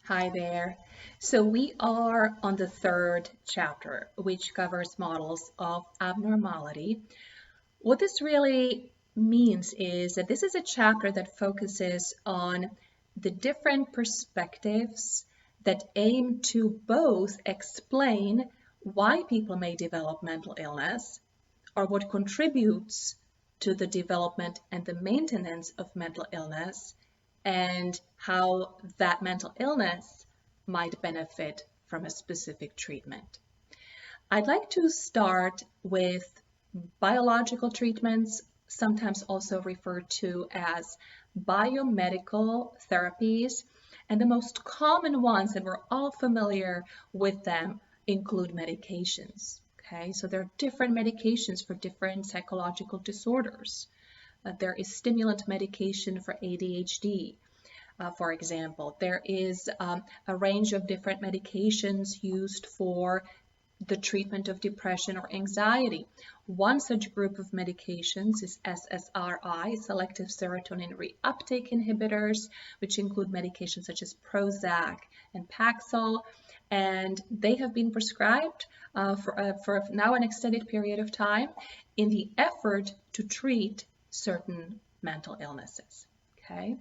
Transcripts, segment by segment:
Hi there. So we are on the third chapter, which covers models of abnormality. What this really means is that this is a chapter that focuses on the different perspectives that aim to both explain why people may develop mental illness or what contributes to the development and the maintenance of mental illness and how that mental illness might benefit from a specific treatment. I'd like to start with biological treatments, sometimes also referred to as biomedical therapies, and the most common ones, and we're all familiar with them, include medications. Okay, so there are different medications for different psychological disorders. There is stimulant medication for ADHD, for example. There is a range of different medications used for the treatment of depression or anxiety. One such group of medications is SSRI, selective serotonin reuptake inhibitors, which include medications such as Prozac and Paxil, and they have been prescribed for now an extended period of time in the effort to treat certain mental illnesses. Okay.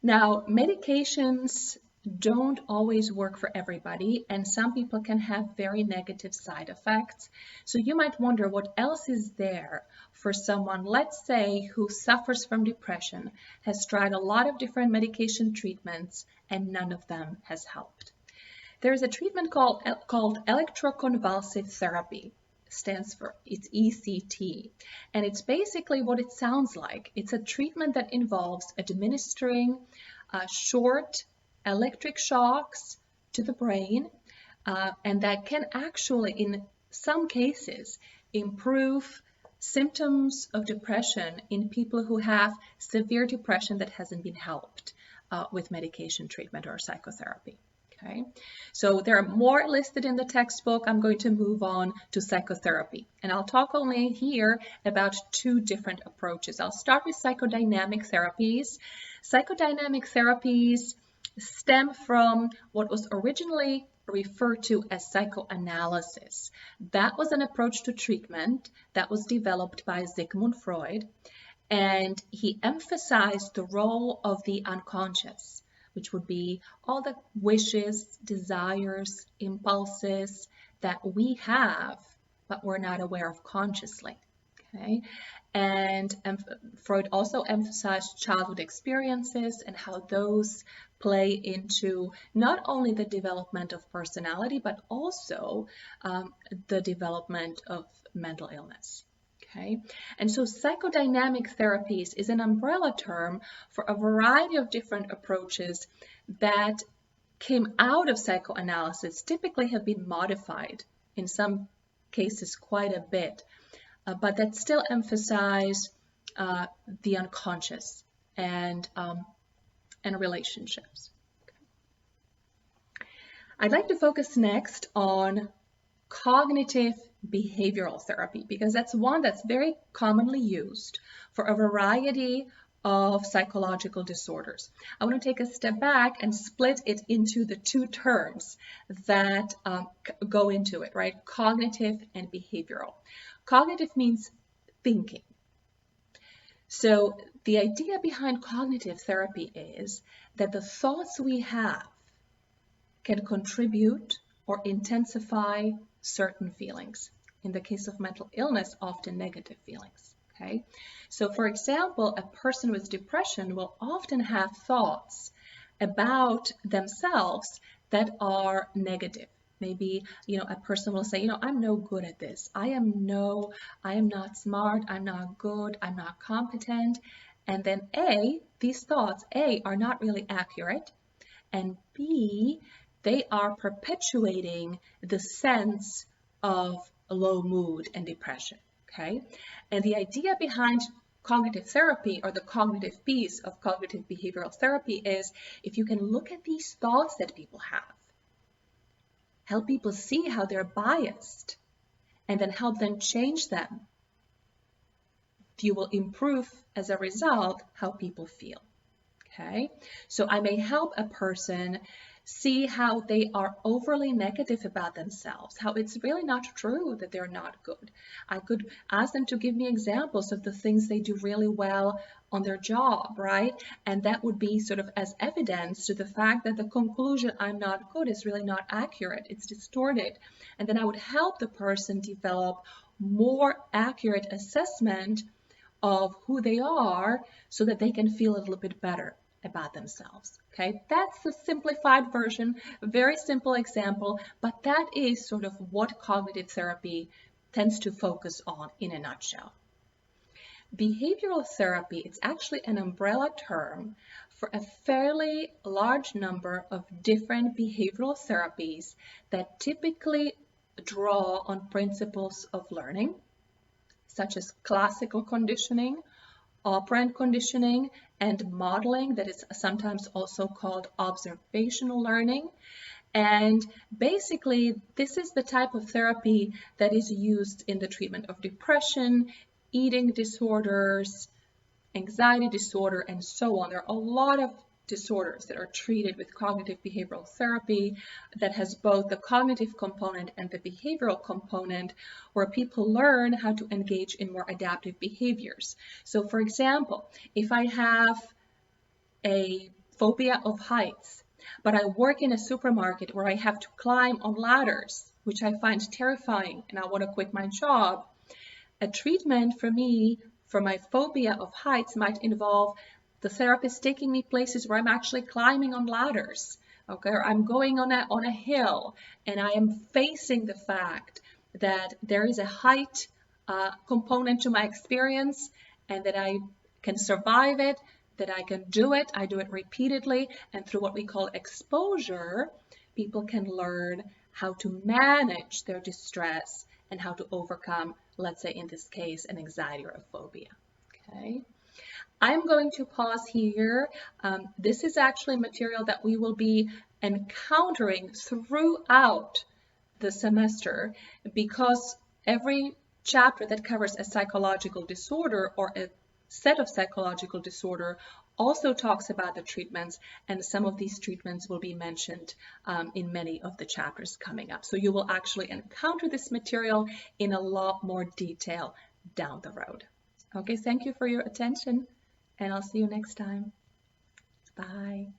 Now, medications don't always work for everybody, and some people can have very negative side effects. So you might wonder what else is there for someone, let's say, who suffers from depression, has tried a lot of different medication treatments, and none of them has helped. There's a treatment called electroconvulsive therapy. Stands for, it's ECT, and it's basically what it sounds like. It's a treatment that involves administering short electric shocks to the brain, and that can actually, in some cases, improve symptoms of depression in people who have severe depression that hasn't been helped with medication treatment or psychotherapy. Okay, so there are more listed in the textbook. I'm going to move on to psychotherapy, and I'll talk only here about two different approaches. I'll start with psychodynamic therapies. Psychodynamic therapies stem from what was originally referred to as psychoanalysis. That was an approach to treatment that was developed by Sigmund Freud, and he emphasized the role of the unconscious, which would be all the wishes, desires, impulses that we have, but we're not aware of consciously. Okay? And Freud also emphasized childhood experiences and how those play into not only the development of personality, but also the development of mental illness. Okay? And so psychodynamic therapies is an umbrella term for a variety of different approaches that came out of psychoanalysis, typically have been modified, in some cases quite a bit, but that still emphasize the unconscious and relationships. Okay. I'd like to focus next on cognitive behavioral therapy, because that's one that's very commonly used for a variety of psychological disorders. I want to take a step back and split it into the two terms that go into it, right? Cognitive and behavioral. Cognitive means thinking. So the idea behind cognitive therapy is that the thoughts we have can contribute or intensify certain feelings. In the case of mental illness, often negative feelings. Okay, so for example, a person with depression will often have thoughts about themselves that are negative. Maybe, a person will say, I'm no good at this. I am not smart. I'm not good. I'm not competent. And then these thoughts, are not really accurate. And B, they are perpetuating the sense of low mood and depression. Okay, and the idea behind cognitive therapy, or the cognitive piece of cognitive behavioral therapy, is if you can look at these thoughts that people have, help people see how they're biased, and then help them change them, you will improve as a result how people feel. Okay, so I may help a person see how they are overly negative about themselves, how it's really not true that they're not good. I could ask them to give me examples of the things they do really well on their job, right? And that would be sort of as evidence to the fact that the conclusion I'm not good is really not accurate, it's distorted. And then I would help the person develop more accurate assessment of who they are so that they can feel a little bit better about themselves. Okay, that's the simplified version, a very simple example, but that is sort of what cognitive therapy tends to focus on in a nutshell. Behavioral therapy, it's actually an umbrella term for a fairly large number of different behavioral therapies that typically draw on principles of learning, such as classical conditioning, operant conditioning, and modeling, that is sometimes also called observational learning. And basically, this is the type of therapy that is used in the treatment of depression, eating disorders, anxiety disorder, and so on. There are a lot of disorders that are treated with cognitive behavioral therapy that has both the cognitive component and the behavioral component, where people learn how to engage in more adaptive behaviors. So for example, if I have a phobia of heights, but I work in a supermarket where I have to climb on ladders, which I find terrifying, and I want to quit my job, a treatment for me for my phobia of heights might involve the therapist taking me places where I'm actually climbing on ladders, okay, or I'm going on a hill, and I am facing the fact that there is a height component to my experience, and that I can survive it, that I can do it, I do it repeatedly, and through what we call exposure, people can learn how to manage their distress and how to overcome, let's say in this case, an anxiety or a phobia. Okay, I'm going to pause here. This is actually material that we will be encountering throughout the semester, because every chapter that covers a psychological disorder or a set of psychological disorder also talks about the treatments, and some of these treatments will be mentioned in many of the chapters coming up. So you will actually encounter this material in a lot more detail down the road. Okay, thank you for your attention, and I'll see you next time. Bye.